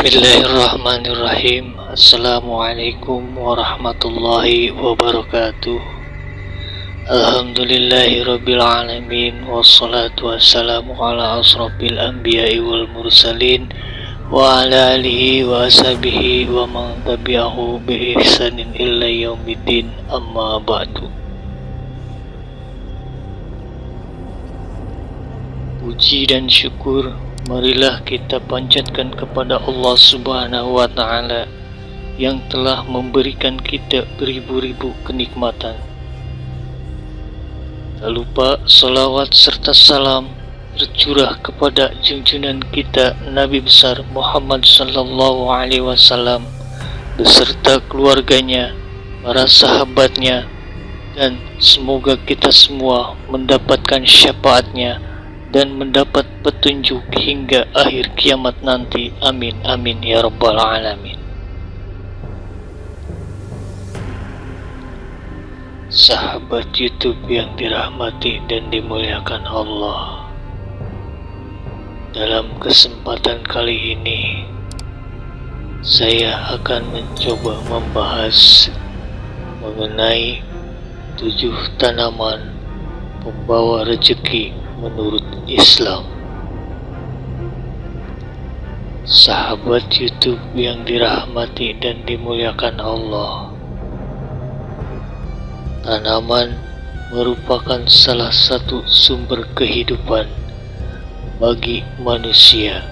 Bismillahirrahmanirrahim. Assalamualaikum warahmatullahi wabarakatuh. Alhamdulillahirabbil alamin, wassalatu wassalamu ala asrofil anbiya'i wal mursalin wa ala alihi wa ashabihi wa man tabi'ahu bi ihsanin illa yaumiddin, amma ba'du. Puji dan syukur marilah kita panjatkan kepada Allah Subhanahu wa Ta'ala yang telah memberikan kita beribu-ribu kenikmatan. Tak lupa salawat serta salam tercurah kepada junjungan kita Nabi besar Muhammad sallallahu alaihi wasallam beserta keluarganya, para sahabatnya, dan semoga kita semua mendapatkan syafaatnya dan mendapat petunjuk hingga akhir kiamat nanti. Amin amin ya rabbal alamin. Sahabat YouTube yang dirahmati dan dimuliakan Allah, dalam kesempatan kali ini saya akan mencoba membahas mengenai 7 tanaman pembawa rezeki menurut Islam. Sahabat YouTube yang dirahmati dan dimuliakan Allah, tanaman merupakan salah satu sumber kehidupan bagi manusia.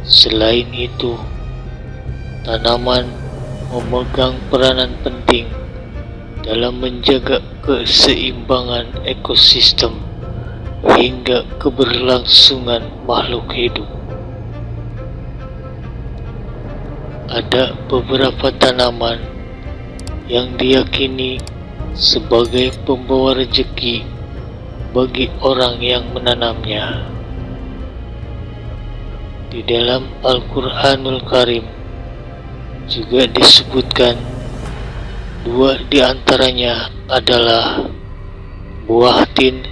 Selain itu, tanaman memegang peranan penting dalam menjaga keseimbangan ekosistem hingga keberlangsungan makhluk hidup. Ada beberapa tanaman yang diyakini sebagai pembawa rezeki bagi orang yang menanamnya. Di dalam Al-Quranul Karim juga disebutkan 2 di antaranya adalah buah tin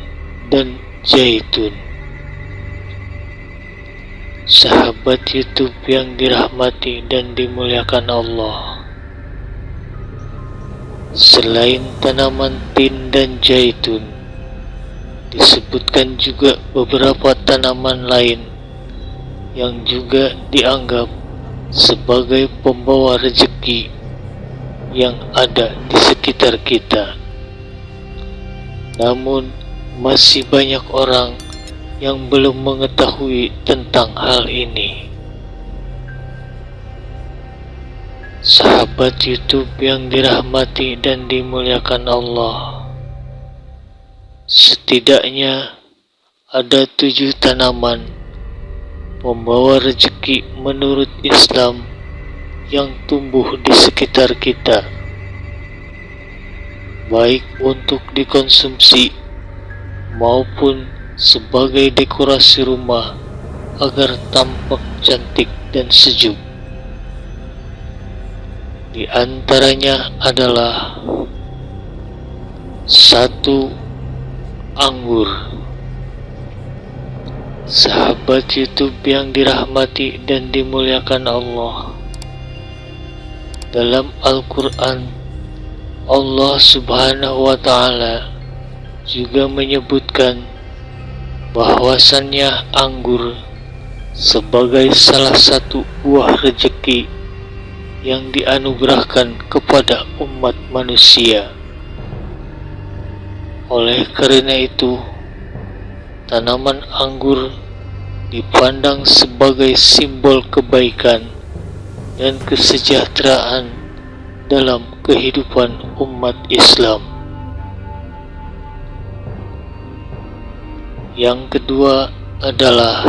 dan zaitun. Sahabat YouTube yang dirahmati dan dimuliakan Allah, selain tanaman tin dan zaitun, disebutkan juga beberapa tanaman lain yang juga dianggap sebagai pembawa rezeki yang ada di sekitar kita. Namun masih banyak orang yang belum mengetahui tentang hal ini. Sahabat YouTube yang dirahmati dan dimuliakan Allah, setidaknya ada 7 tanaman pembawa rezeki menurut Islam yang tumbuh di sekitar kita, baik untuk dikonsumsi maupun sebagai dekorasi rumah agar tampak cantik dan sejuk. Di antaranya adalah 1. Anggur. Sahabat YouTube yang dirahmati dan dimuliakan Allah, dalam Al-Quran Allah Subhanahu wa Ta'ala juga menyebutkan bahwasannya anggur sebagai salah satu buah rezeki yang dianugerahkan kepada umat manusia. Oleh karena itu, tanaman anggur dipandang sebagai simbol kebaikan dan kesejahteraan dalam kehidupan umat Islam. Yang kedua adalah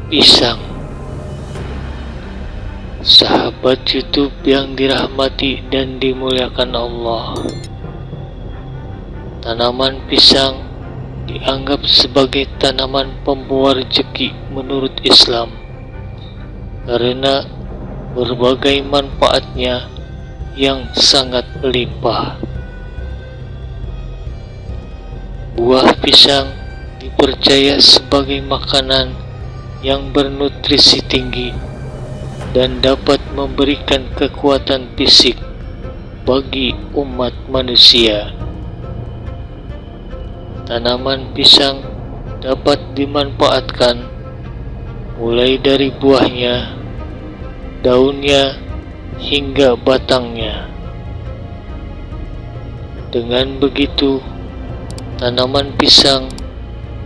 pisang. Sahabat YouTube yang dirahmati dan dimuliakan Allah, tanaman pisang dianggap sebagai tanaman pembawa rezeki menurut Islam karena berbagai manfaatnya yang sangat melimpah. Buah pisang dipercaya sebagai makanan yang bernutrisi tinggi dan dapat memberikan kekuatan fisik bagi umat manusia. Tanaman pisang dapat dimanfaatkan mulai dari buahnya, daunnya, hingga batangnya. Dengan begitu, tanaman pisang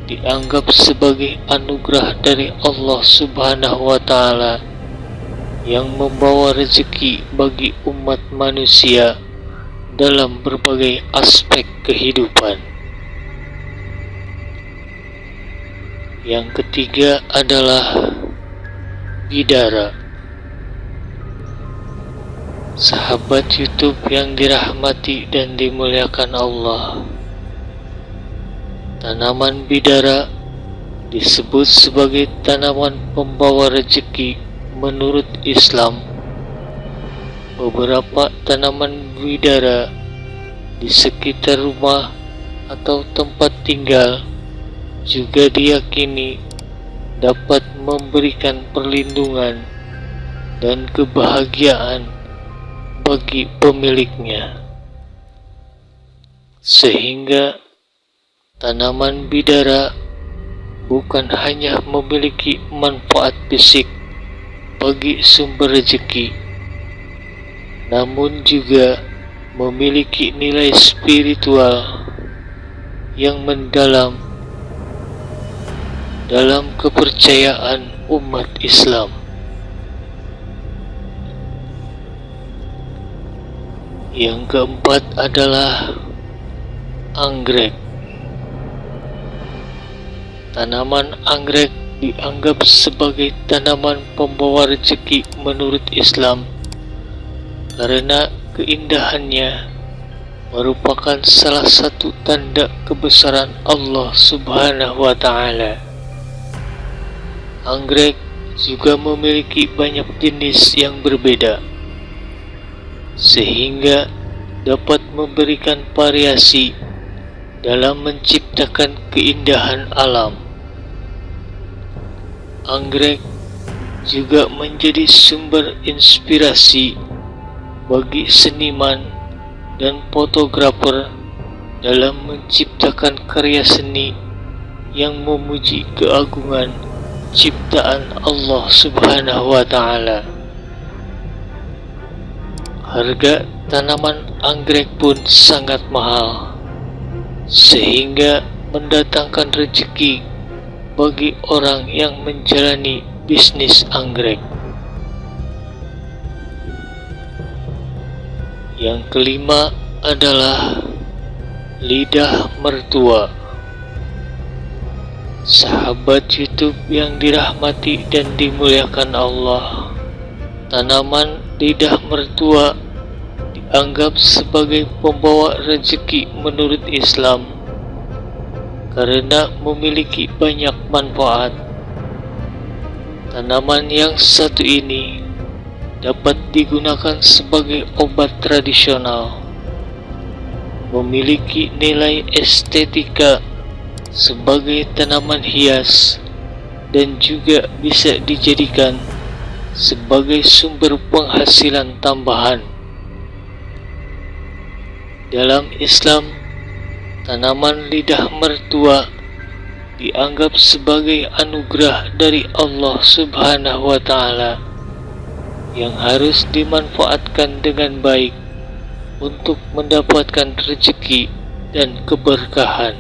dianggap sebagai anugerah dari Allah Subhanahu wa Ta'ala yang membawa rezeki bagi umat manusia dalam berbagai aspek kehidupan. Yang ketiga adalah bidara. Sahabat YouTube yang dirahmati dan dimuliakan Allah, tanaman bidara disebut sebagai tanaman pembawa rezeki menurut Islam. Beberapa tanaman bidara di sekitar rumah atau tempat tinggal juga diyakini dapat memberikan perlindungan dan kebahagiaan bagi pemiliknya, sehingga tanaman bidara bukan hanya memiliki manfaat fisik bagi sumber rezeki, namun juga memiliki nilai spiritual yang mendalam dalam kepercayaan umat Islam. Yang keempat adalah anggrek. Tanaman anggrek dianggap sebagai tanaman pembawa rezeki menurut Islam karena keindahannya merupakan salah satu tanda kebesaran Allah Subhanahu wa Ta'ala. Anggrek juga memiliki banyak jenis yang berbeda, sehingga dapat memberikan variasi dalam menciptakan keindahan alam. Anggrek juga menjadi sumber inspirasi bagi seniman dan fotografer dalam menciptakan karya seni yang memuji keagungan ciptaan Allah Subhanahu wa Ta'ala. Harga tanaman anggrek pun sangat mahal, sehingga mendatangkan rezeki bagi orang yang menjalani bisnis anggrek. Yang kelima adalah lidah mertua. Sahabat YouTube yang dirahmati dan dimuliakan Allah, tanaman lidah mertua dianggap sebagai pembawa rezeki menurut Islam karena memiliki banyak manfaat. Tanaman yang satu ini dapat digunakan sebagai obat tradisional, memiliki nilai estetika sebagai tanaman hias, dan juga bisa dijadikan sebagai sumber penghasilan tambahan. Dalam Islam, tanaman lidah mertua dianggap sebagai anugerah dari Allah Subhanahu wa Ta'ala yang harus dimanfaatkan dengan baik untuk mendapatkan rezeki dan keberkahan.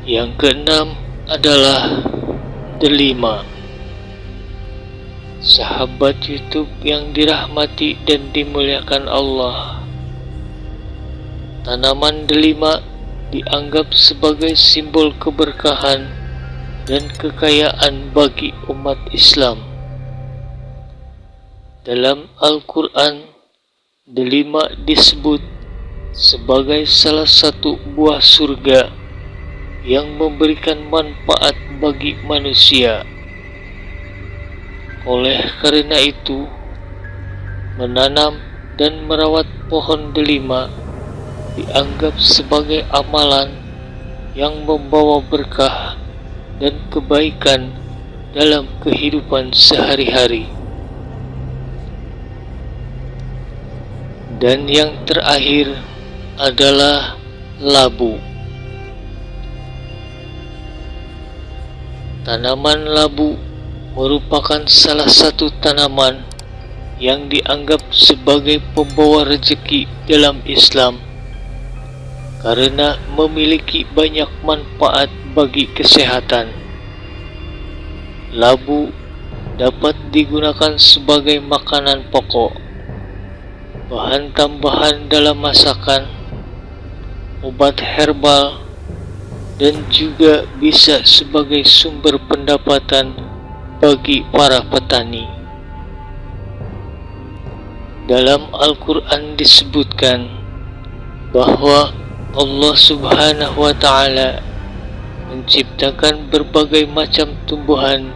Yang keenam adalah delima. Sahabat YouTube yang dirahmati dan dimuliakan Allah, tanaman delima dianggap sebagai simbol keberkahan dan kekayaan bagi umat Islam. Dalam Al-Quran, delima disebut sebagai salah satu buah surga yang memberikan manfaat bagi manusia. Oleh karena itu, menanam dan merawat pohon delima dianggap sebagai amalan yang membawa berkah dan kebaikan dalam kehidupan sehari-hari. Dan yang terakhir adalah labu. Tanaman labu merupakan salah satu tanaman yang dianggap sebagai pembawa rezeki dalam Islam karena memiliki banyak manfaat bagi kesehatan. Labu dapat digunakan sebagai makanan pokok, bahan tambahan dalam masakan, obat herbal, dan juga bisa sebagai sumber pendapatan bagi para petani. Dalam Al-Quran disebutkan bahwa Allah Subhanahu wa Ta'ala menciptakan berbagai macam tumbuhan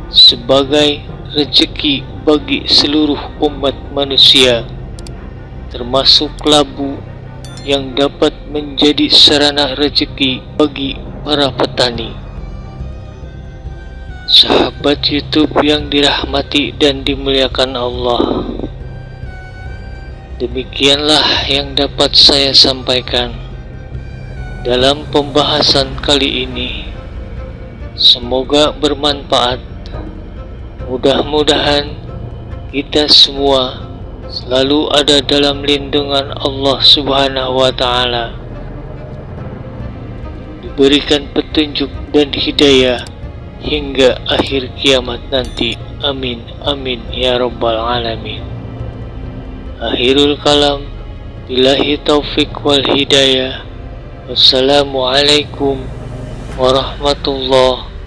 sebagai rezeki bagi seluruh umat manusia, termasuk labu yang dapat menjadi sarana rezeki bagi para petani. Sahabat YouTube yang dirahmati dan dimuliakan Allah, demikianlah yang dapat saya sampaikan dalam pembahasan kali ini. Semoga bermanfaat. Mudah-mudahan kita semua selalu ada dalam lindungan Allah Subhanahu wa Ta'ala, diberikan petunjuk dan hidayah hingga akhir kiamat nanti. Amin amin ya rabbal alamin. Akhirul kalam, billahi taufik wal hidayah. Wassalamualaikum warahmatullahi